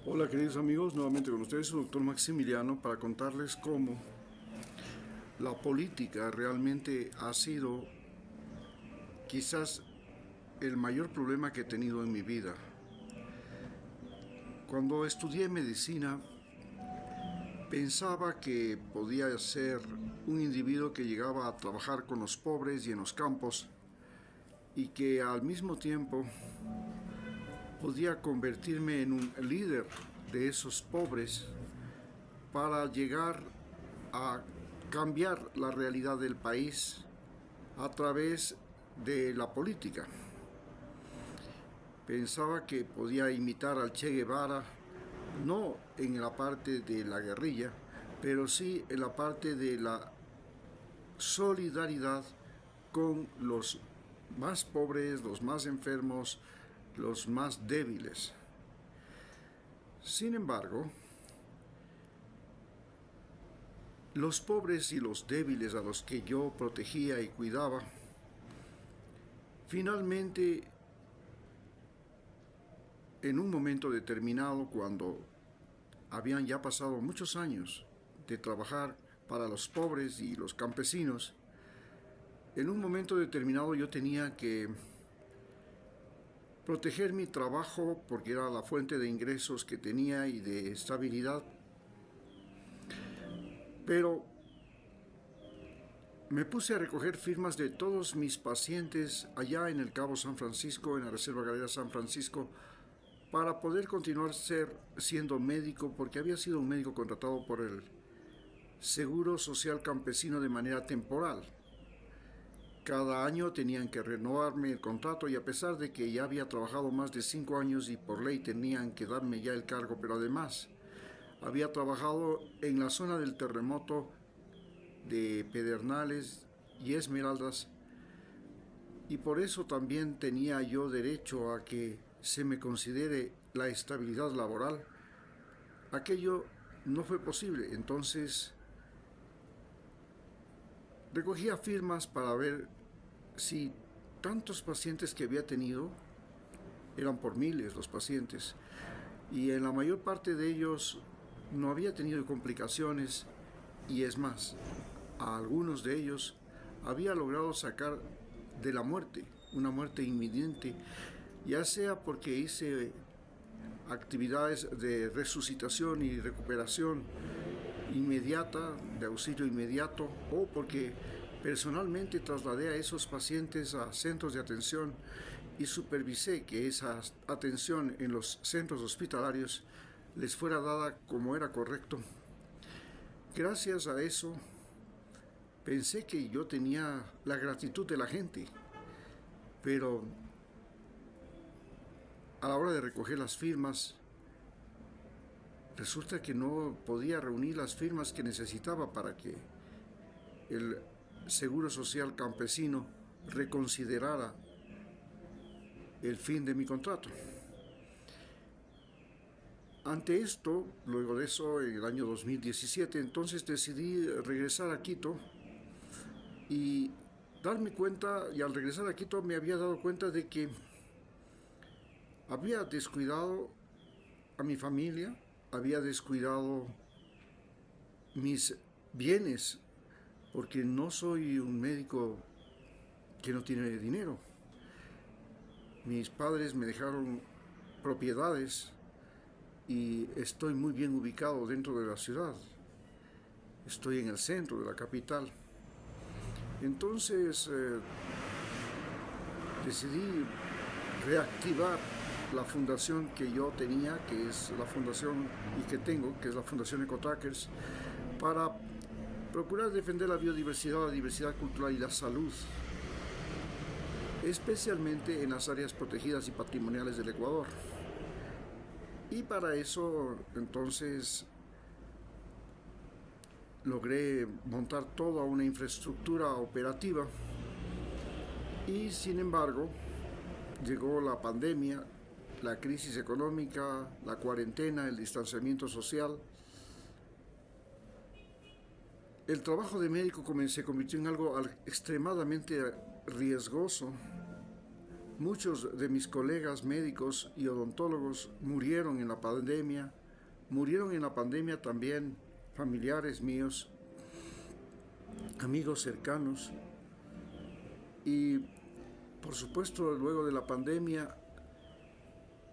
Hola queridos amigos, nuevamente con ustedes el doctor Maximiliano para contarles cómo la política realmente ha sido quizás el mayor problema que he tenido en mi vida. Cuando estudié medicina pensaba que podía ser un individuo que llegaba a trabajar con los pobres y en los campos y que al mismo tiempo podía convertirme en un líder de esos pobres para llegar a cambiar la realidad del país a través de la política. Pensaba que podía imitar al Che Guevara, no en la parte de la guerrilla, pero sí en la parte de la solidaridad con los más pobres, los más enfermos, los más débiles. Sin embargo, los pobres y los débiles a los que yo protegía y cuidaba, finalmente, en un momento determinado, cuando habían ya pasado muchos años de trabajar para los pobres y los campesinos, en un momento determinado yo tenía que proteger mi trabajo porque era la fuente de ingresos que tenía y de estabilidad, pero me puse a recoger firmas de todos mis pacientes allá en el Cabo San Francisco, en la Reserva Ganadera San Francisco, para poder continuar siendo médico, porque había sido un médico contratado por el Seguro Social Campesino de manera temporal. Cada año tenían que renovarme el contrato y a pesar de que ya había trabajado más de 5 años y por ley tenían que darme ya el cargo, pero además había trabajado en la zona del terremoto de Pedernales y Esmeraldas y por eso también tenía yo derecho a que se me considere la estabilidad laboral. Aquello no fue posible, entonces recogía firmas para ver si tantos pacientes que había tenido, eran por miles los pacientes, y en la mayor parte de ellos no había tenido complicaciones y es más, a algunos de ellos había logrado sacar de la muerte, una muerte inminente, ya sea porque hice actividades de resucitación y recuperación inmediata, de auxilio inmediato, o porque personalmente trasladé a esos pacientes a centros de atención y supervisé que esa atención en los centros hospitalarios les fuera dada como era correcto. Gracias a eso pensé que yo tenía la gratitud de la gente, pero a la hora de recoger las firmas resulta que no podía reunir las firmas que necesitaba para que el Seguro Social Campesino reconsiderara el fin de mi contrato. Ante esto, luego de eso, en el año 2017, entonces decidí regresar a Quito y darme cuenta, y al regresar a Quito me había dado cuenta de que había descuidado a mi familia, había descuidado mis bienes, porque no soy un médico que no tiene dinero. Mis padres me dejaron propiedades y estoy muy bien ubicado dentro de la ciudad. Estoy en el centro de la capital. Entonces decidí reactivar la fundación que yo tenía, que es la fundación y que tengo, que es la Fundación EcoTrackers, para procurar defender la biodiversidad, la diversidad cultural y la salud, especialmente en las áreas protegidas y patrimoniales del Ecuador. Y para eso, entonces, logré montar toda una infraestructura operativa y, sin embargo, llegó la pandemia, la crisis económica, la cuarentena, el distanciamiento social. El trabajo de médico se convirtió en algo extremadamente riesgoso Muchos de mis colegas médicos y odontólogos murieron en la pandemia. Murieron en la pandemia también familiares míos, amigos cercanos. Y por supuesto, luego de la pandemia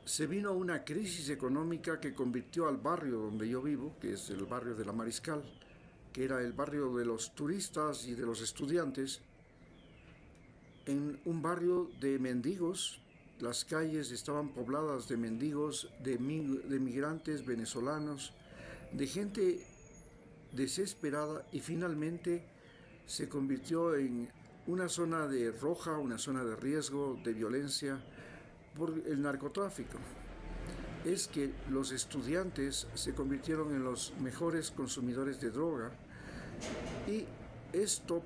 se vino una crisis económica que convirtió al barrio donde yo vivo, que es el barrio de La Mariscal, que era el barrio de los turistas y de los estudiantes, en un barrio de mendigos. Las calles estaban pobladas de mendigos, de migrantes venezolanos, de gente desesperada, y finalmente se convirtió en una zona de roja, una zona de riesgo, de violencia por el narcotráfico. Es que los estudiantes se convirtieron en los mejores consumidores de droga, y esto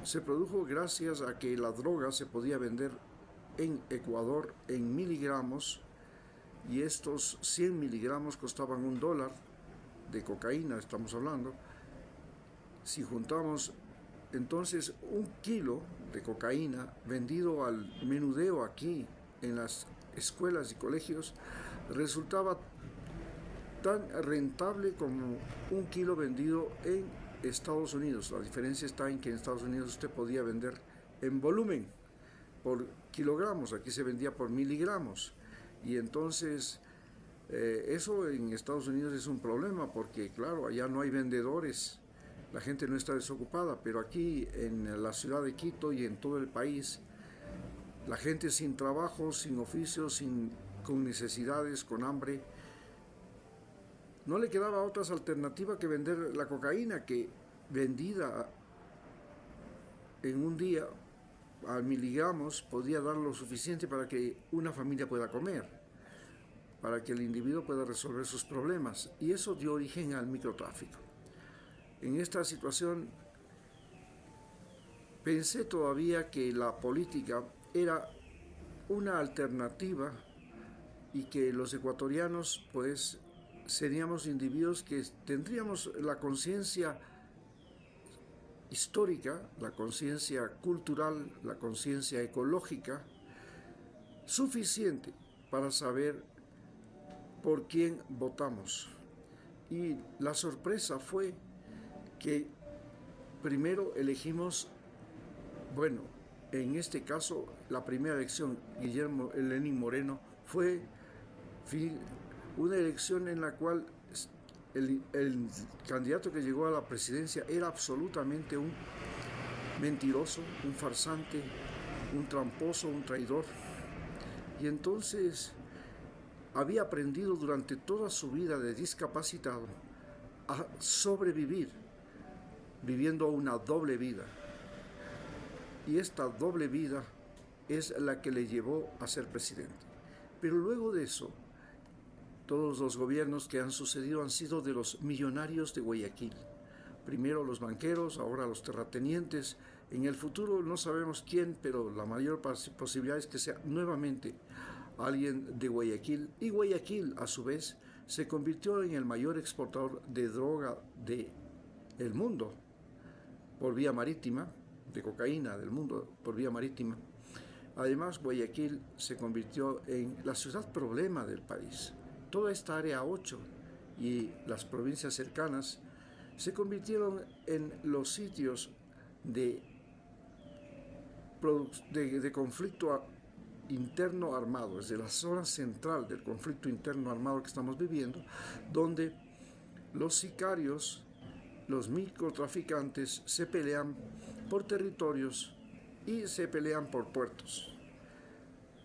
se produjo gracias a que la droga se podía vender en Ecuador en miligramos, y estos 100 miligramos costaban $1 de cocaína, estamos hablando. Si juntamos entonces 1 kilo de cocaína vendido al menudeo aquí en las escuelas y colegios, resultaba tan rentable como 1 kilo vendido en Estados Unidos. La diferencia está en que en Estados Unidos usted podía vender en volumen, por kilogramos, aquí se vendía por miligramos. Y entonces eso en Estados Unidos es un problema, porque claro, allá no hay vendedores, la gente no está desocupada, pero aquí en la ciudad de Quito y en todo el país, la gente sin trabajo, sin oficio, con necesidades, con hambre, no le quedaba otra alternativa que vender la cocaína, que vendida en un día a miligramos podía dar lo suficiente para que una familia pueda comer, para que el individuo pueda resolver sus problemas, y eso dio origen al microtráfico. En esta situación pensé todavía que la política era una alternativa y que los ecuatorianos pues seríamos individuos que tendríamos la conciencia histórica, la conciencia cultural, la conciencia ecológica suficiente para saber por quién votamos. Y la sorpresa fue que primero elegimos, bueno, en este caso la primera elección, Guillermo Lenín Moreno, fue una elección en la cual el candidato que llegó a la presidencia era absolutamente un mentiroso, un farsante, un tramposo, un traidor. Y entonces había aprendido durante toda su vida de discapacitado a sobrevivir, viviendo una doble vida. Y esta doble vida es la que le llevó a ser presidente. Pero luego de eso, todos los gobiernos que han sucedido han sido de los millonarios de Guayaquil. Primero los banqueros, ahora los terratenientes. En el futuro no sabemos quién, pero la mayor posibilidad es que sea nuevamente alguien de Guayaquil. Y Guayaquil, a su vez, se convirtió en el mayor exportador de droga del mundo por vía marítima, de cocaína del mundo por vía marítima. Además, Guayaquil se convirtió en la ciudad problema del país. Toda esta área 8 y las provincias cercanas se convirtieron en los sitios de conflicto interno armado, es de la zona central del conflicto interno armado que estamos viviendo, donde los sicarios, los microtraficantes se pelean por territorios y se pelean por puertos.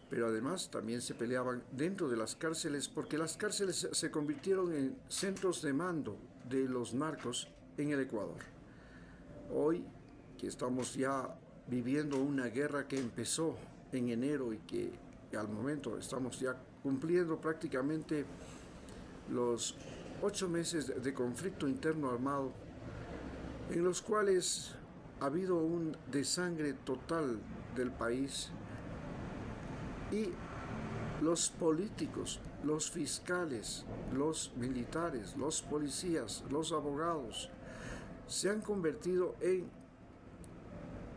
Pero además también se peleaban dentro de las cárceles, porque las cárceles se convirtieron en centros de mando de los narcos en el Ecuador. Hoy, que estamos ya viviendo una guerra que empezó en enero y que al momento estamos ya cumpliendo prácticamente los 8 meses de conflicto interno armado, en los cuales ha habido un desangre total del país, y los políticos, los fiscales, los militares, los policías, los abogados se han convertido en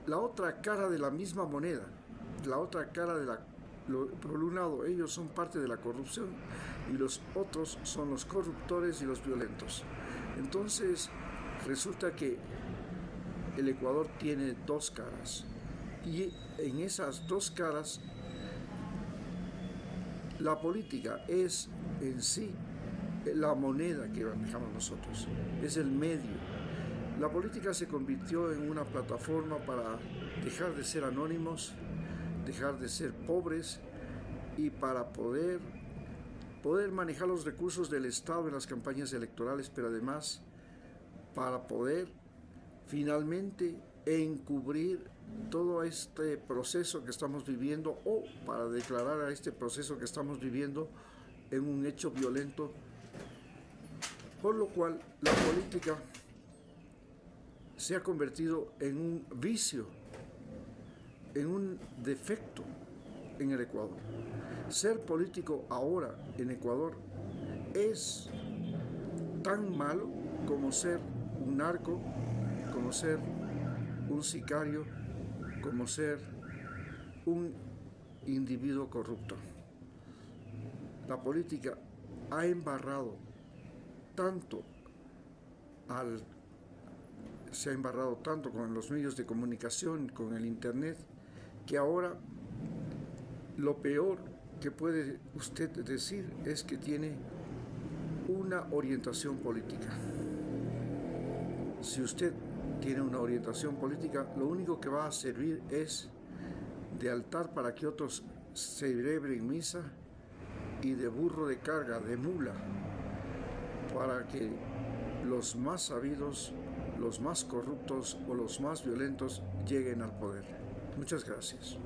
la otra cara de la misma moneda, la otra cara por un lado, ellos son parte de la corrupción y los otros son los corruptores y los violentos. Entonces, resulta que el Ecuador tiene dos caras y en esas dos caras la política es en sí la moneda que manejamos nosotros, es el medio. La política se convirtió en una plataforma para dejar de ser anónimos, dejar de ser pobres y para poder manejar los recursos del Estado en las campañas electorales, pero además para poder finalmente encubrir todo este proceso que estamos viviendo o para declarar a este proceso que estamos viviendo en un hecho violento, por lo cual la política se ha convertido en un vicio, en un defecto en el Ecuador. Ser político ahora en Ecuador es tan malo como ser un narco, como ser un sicario, como ser un individuo corrupto. La política ha embarrado tanto se ha embarrado tanto con los medios de comunicación, con el internet, que ahora lo peor que puede usted decir es que tiene una orientación política. Si usted tiene una orientación política, lo único que va a servir es de altar para que otros celebren misa y de burro de carga, de mula, para que los más sabidos, los más corruptos o los más violentos lleguen al poder. Muchas gracias.